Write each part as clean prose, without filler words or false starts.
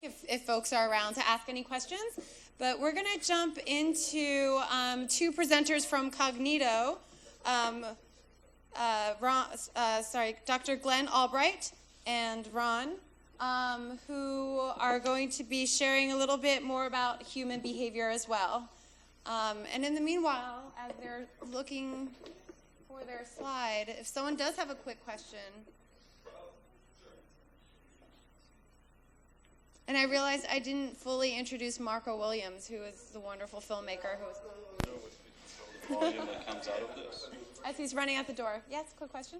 if folks are around to ask any questions. But we're going to jump into two presenters from Kognito. Dr. Glenn Albright and Ron, who are going to be sharing a little bit more about human behavior as well. And in the meanwhile, as they're looking for their slide, if someone does have a quick question. And I realized I didn't fully introduce Marco Williams, who is the wonderful filmmaker who is the volume that comes out of this. As he's running out the door. Yes, quick question?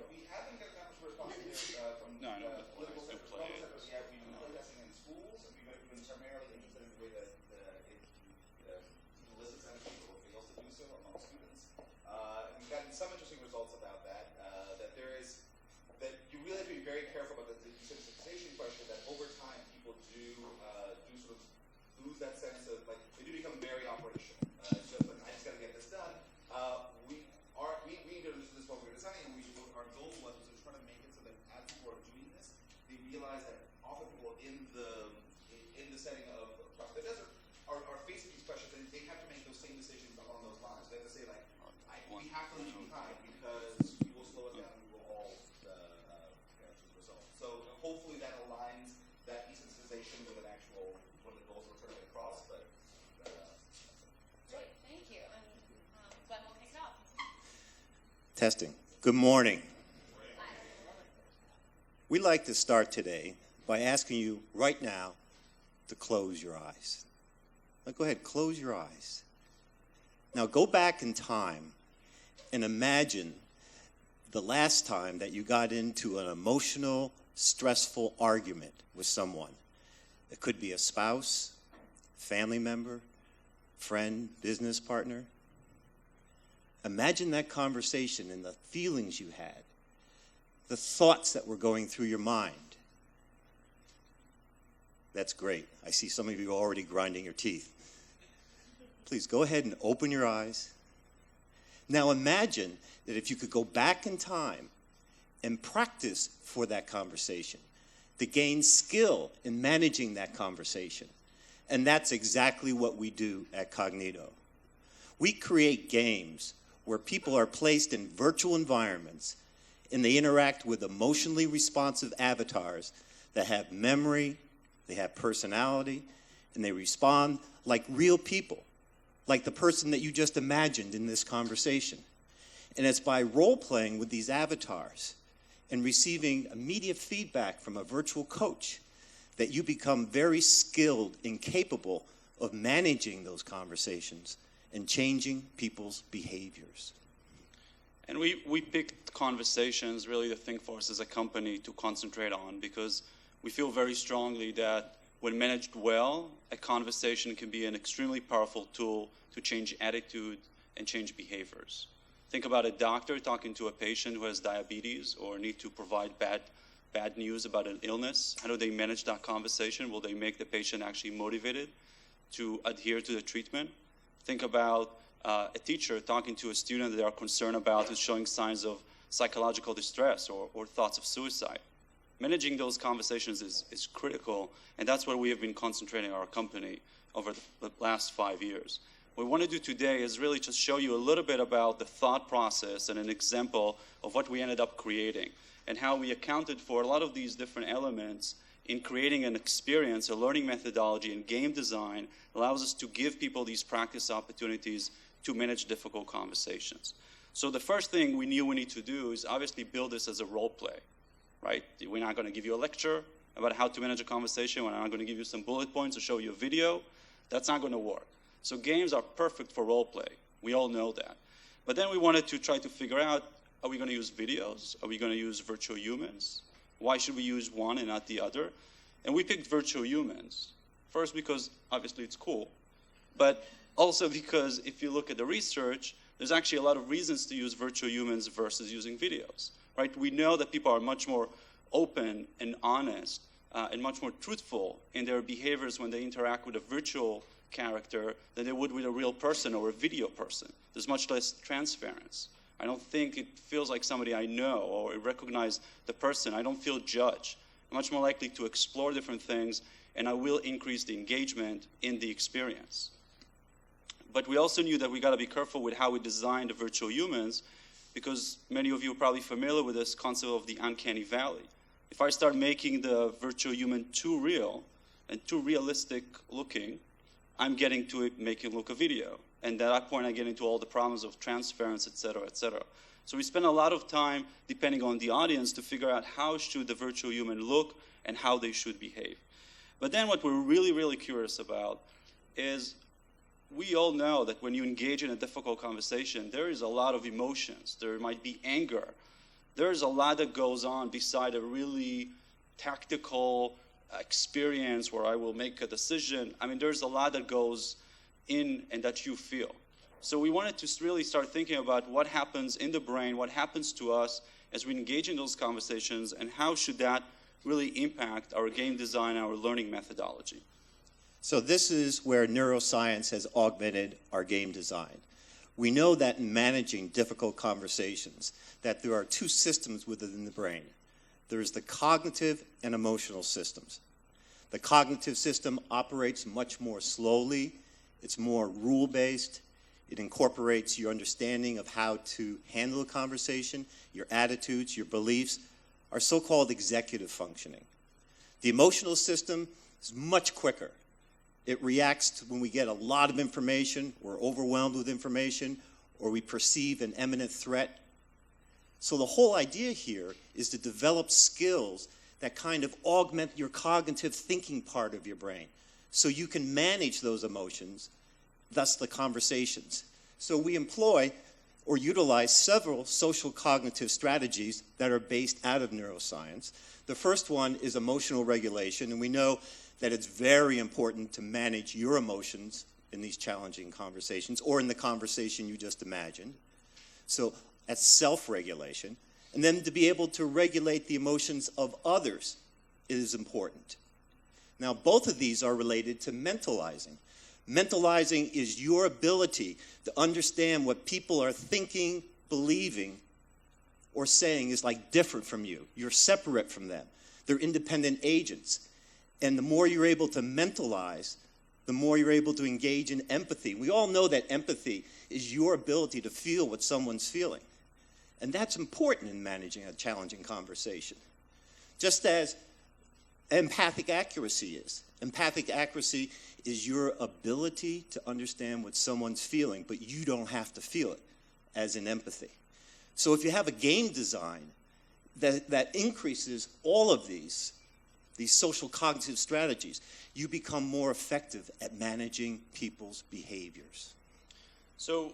We haven't got that much response from political folks. Yeah, we've been protesting in schools, and we've been primarily interested in the way that it elicits energy or fails to do so among students. We've gotten some interesting results about that. That you really have to be very careful about the desensitization question. That over time, people do sort of lose that sense of they do become very operational. It's just I just got to get this done. We introduced this while we were designing, and our goal was to try to make it so that as people are doing this, they realize that often people in the setting of across the desert are facing these questions, and they have to make those same decisions along those lines. They have to say we have to leave behind because we will slow it down and we will all as a result. So hopefully that aligns that desensitization with one of the goals we're trying to get across. But great, thank you. And Glenn will kick it off. Testing. Good morning. We'd like to start today by asking you right now to close your eyes. Now go ahead, close your eyes. Now go back in time and imagine the last time that you got into an emotional, stressful argument with someone. It could be a spouse, family member, friend, business partner. Imagine that conversation and the feelings you had, the thoughts that were going through your mind. That's great. I see some of you already grinding your teeth. Please go ahead and open your eyes. Now imagine that if you could go back in time and practice for that conversation, to gain skill in managing that conversation. And that's exactly what we do at Kognito. We create games where people are placed in virtual environments and they interact with emotionally responsive avatars that have memory, they have personality, and they respond like real people, like the person that you just imagined in this conversation. And it's by role-playing with these avatars and receiving immediate feedback from a virtual coach that you become very skilled and capable of managing those conversations and changing people's behaviors. And we picked conversations, really the thing for us as a company to concentrate on, because we feel very strongly that when managed well, a conversation can be an extremely powerful tool to change attitude and change behaviors. Think about a doctor talking to a patient who has diabetes or need to provide bad news about an illness. How do they manage that conversation? Will they make the patient actually motivated to adhere to the treatment? Think about a teacher talking to a student that they are concerned about who's showing signs of psychological distress or thoughts of suicide. Managing those conversations is critical, and that's what we have been concentrating our company over the last 5 years. What we want to do today is really just show you a little bit about the thought process and an example of what we ended up creating and how we accounted for a lot of these different elements in creating an experience, a learning methodology, and game design allows us to give people these practice opportunities to manage difficult conversations. So the first thing we knew we need to do is obviously build this as a role play, right? We're not going to give you a lecture about how to manage a conversation. We're not going to give you some bullet points or show you a video. That's not going to work. So games are perfect for role play. We all know that. But then we wanted to try to figure out, are we going to use videos? Are we going to use virtual humans? Why should we use one and not the other? And we picked virtual humans. First, because obviously it's cool. But also because if you look at the research, there's actually a lot of reasons to use virtual humans versus using videos, right? We know that people are much more open and honest and much more truthful in their behaviors when they interact with a virtual character than they would with a real person or a video person. There's much less transference. I don't think it feels like somebody I know or recognize the person. I don't feel judged. I'm much more likely to explore different things, and I will increase the engagement in the experience. But we also knew that we got to be careful with how we design the virtual humans, because many of you are probably familiar with this concept of the uncanny valley. If I start making the virtual human too real and too realistic looking, I'm getting to it making look a video. And at that point, I get into all the problems of transference, et cetera, et cetera. So we spend a lot of time, depending on the audience, to figure out how should the virtual human look and how they should behave. But then what we're really, really curious about is we all know that when you engage in a difficult conversation, there is a lot of emotions. There might be anger. There's a lot that goes on beside a really tactical experience where I will make a decision. I mean, there's a lot that goes in and that you feel. So we wanted to really start thinking about what happens in the brain, what happens to us as we engage in those conversations, and how should that really impact our game design, our learning methodology. So this is where neuroscience has augmented our game design. We know that in managing difficult conversations, that there are two systems within the brain. There's the cognitive and emotional systems. The cognitive system operates much more slowly. It's more rule-based. It incorporates your understanding of how to handle a conversation, your attitudes, your beliefs, our so-called executive functioning. The emotional system is much quicker. It reacts when we get a lot of information, we're overwhelmed with information, or we perceive an imminent threat. So the whole idea here is to develop skills that kind of augment your cognitive thinking part of your brain, so you can manage those emotions, thus the conversations. So we employ or utilize several social cognitive strategies that are based out of neuroscience. The first one is emotional regulation, and we know that it's very important to manage your emotions in these challenging conversations, or in the conversation you just imagined. So that's self-regulation. And then to be able to regulate the emotions of others is important. Now, both of these are related to mentalizing. Mentalizing is your ability to understand what people are thinking, believing, or saying is like different from you. You're separate from them. They're independent agents. And the more you're able to mentalize, the more you're able to engage in empathy. We all know that empathy is your ability to feel what someone's feeling. And that's important in managing a challenging conversation. Just as empathic accuracy is. Empathic accuracy is your ability to understand what someone's feeling, but you don't have to feel it, as in empathy. So if you have a game design that increases all of these social cognitive strategies, you become more effective at managing people's behaviors. So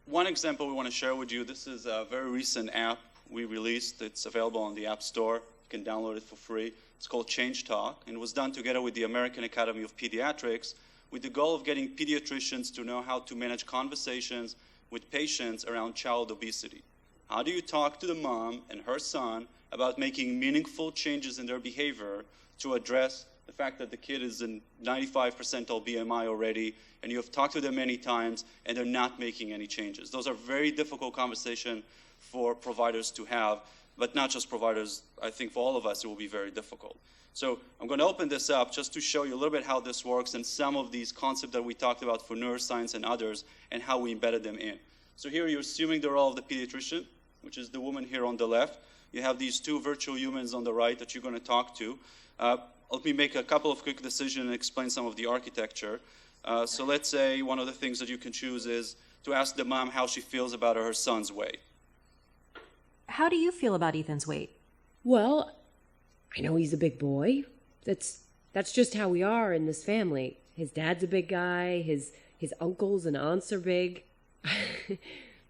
one example we want to share with you, this is a very recent app we released. It's available on the App Store. You can download it for free. It's called Change Talk, and it was done together with the American Academy of Pediatrics with the goal of getting pediatricians to know how to manage conversations with patients around child obesity. How do you talk to the mom and her son about making meaningful changes in their behavior to address the fact that the kid is in 95 percentile BMI already, and you have talked to them many times, and they're not making any changes? Those are very difficult conversations for providers to have, but not just providers. I think for all of us, it will be very difficult. So I'm going to open this up just to show you a little bit how this works and some of these concepts that we talked about for neuroscience and others, and how we embedded them in. So here you're assuming the role of the pediatrician, which is the woman here on the left. You have these two virtual humans on the right that you're going to talk to. Let me make a couple of quick decisions and explain some of the architecture. So let's say one of the things that you can choose is to ask the mom how she feels about her son's weight. How do you feel about Ethan's weight? Well, I know he's a big boy. That's just how we are in this family. His dad's a big guy. His uncles and aunts are big.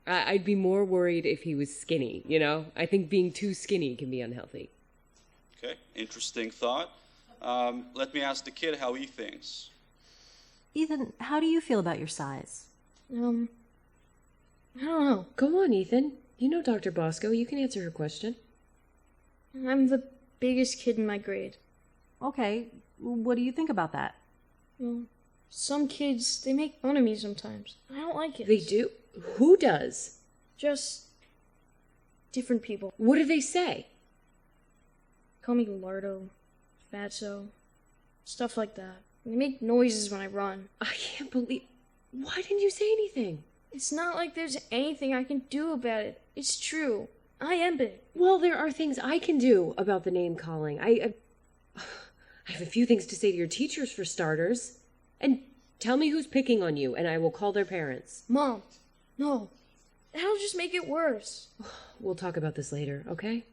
I'd be more worried if he was skinny, you know? I think being too skinny can be unhealthy. Okay, interesting thought. Let me ask the kid how he thinks. Ethan, how do you feel about your size? I don't know. Go on, Ethan. You know Dr. Bosco. You can answer her question. I'm the biggest kid in my grade. Okay, what do you think about that? Well, some kids, they make fun of me sometimes. I don't like it. They do? Who does? Just different people. What do they say? Call me Lardo, Fatso, stuff like that. They make noises when I run. I can't believe... Why didn't you say anything? It's not like there's anything I can do about it. It's true. I am big. Well, there are things I can do about the name calling. I have a few things to say to your teachers, for starters. And tell me who's picking on you, and I will call their parents. Mom, no. That'll just make it worse. We'll talk about this later, okay?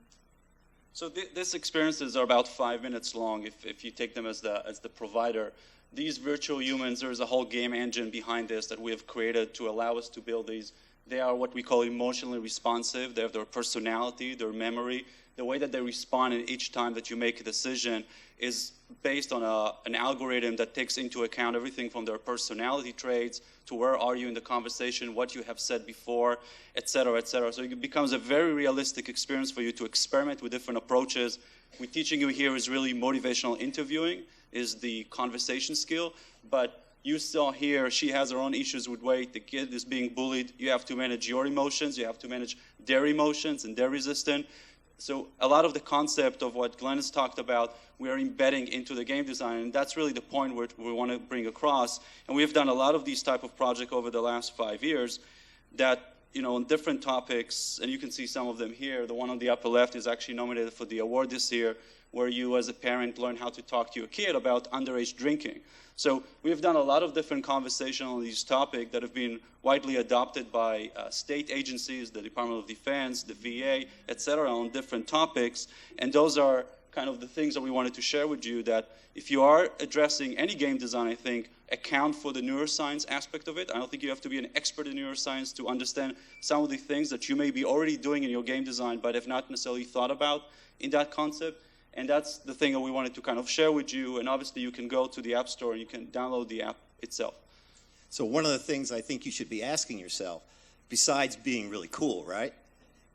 So these experiences are about 5 minutes long if you take them as the provider. These virtual humans, there's a whole game engine behind this that we have created to allow us to build these. They are what we call emotionally responsive. They have their personality, their memory. The way that they respond in each time that you make a decision is based on an algorithm that takes into account everything from their personality traits to where are you in the conversation, what you have said before, et cetera, et cetera. So it becomes a very realistic experience for you to experiment with different approaches. We're teaching you here is really motivational interviewing, is the conversation skill, but you saw here, she has her own issues with weight, the kid is being bullied, you have to manage your emotions, you have to manage their emotions, and they're resistant. So a lot of the concept of what Glenn has talked about, we are embedding into the game design, and that's really the point where we want to bring across. And we've done a lot of these type of projects over the last 5 years that, you know, on different topics, and you can see some of them here. The one on the upper left is actually nominated for the award this year, where you as a parent learn how to talk to your kid about underage drinking. So we've done a lot of different conversations on these topics that have been widely adopted by state agencies, the Department of Defense, the VA, et cetera, on different topics. And those are kind of the things that we wanted to share with you, that if you are addressing any game design, I think, account for the neuroscience aspect of it. I don't think you have to be an expert in neuroscience to understand some of the things that you may be already doing in your game design but have not necessarily thought about in that concept. And that's the thing that we wanted to kind of share with you. And obviously you can go to the App Store and you can download the app itself. So one of the things I think you should be asking yourself, besides being really cool, right,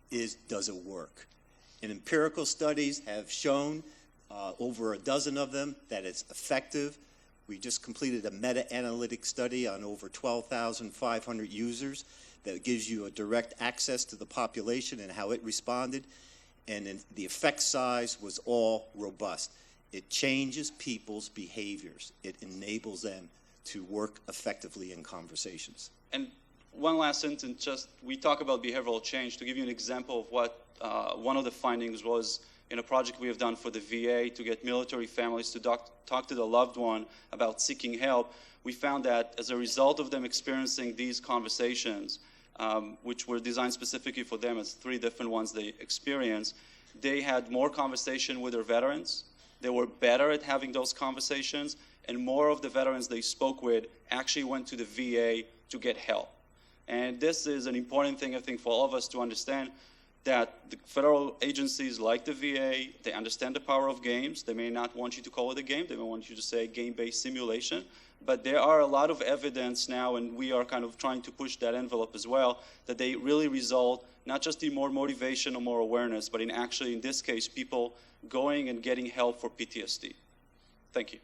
is does it work? And empirical studies have shown, over a dozen of them, that it's effective. We just completed a meta-analytic study on over 12,500 users that gives you a direct access to the population and how it responded. And the effect size was all robust. It changes people's behaviors. It enables them to work effectively in conversations. And one last sentence, just we talk about behavioral change. To give you an example of what one of the findings was in a project we have done for the VA to get military families to talk to the loved one about seeking help, we found that as a result of them experiencing these conversations, which were designed specifically for them as 3 different ones they experienced, they had more conversation with their veterans. They were better at having those conversations, and more of the veterans they spoke with actually went to the VA to get help. And this is an important thing, I think, for all of us to understand, that the federal agencies like the VA, they understand the power of games. They may not want you to call it a game. They may want you to say game-based simulation. But there are a lot of evidence now, and we are kind of trying to push that envelope as well, that they really result not just in more motivation or more awareness, but in actually, in this case, people going and getting help for PTSD. Thank you.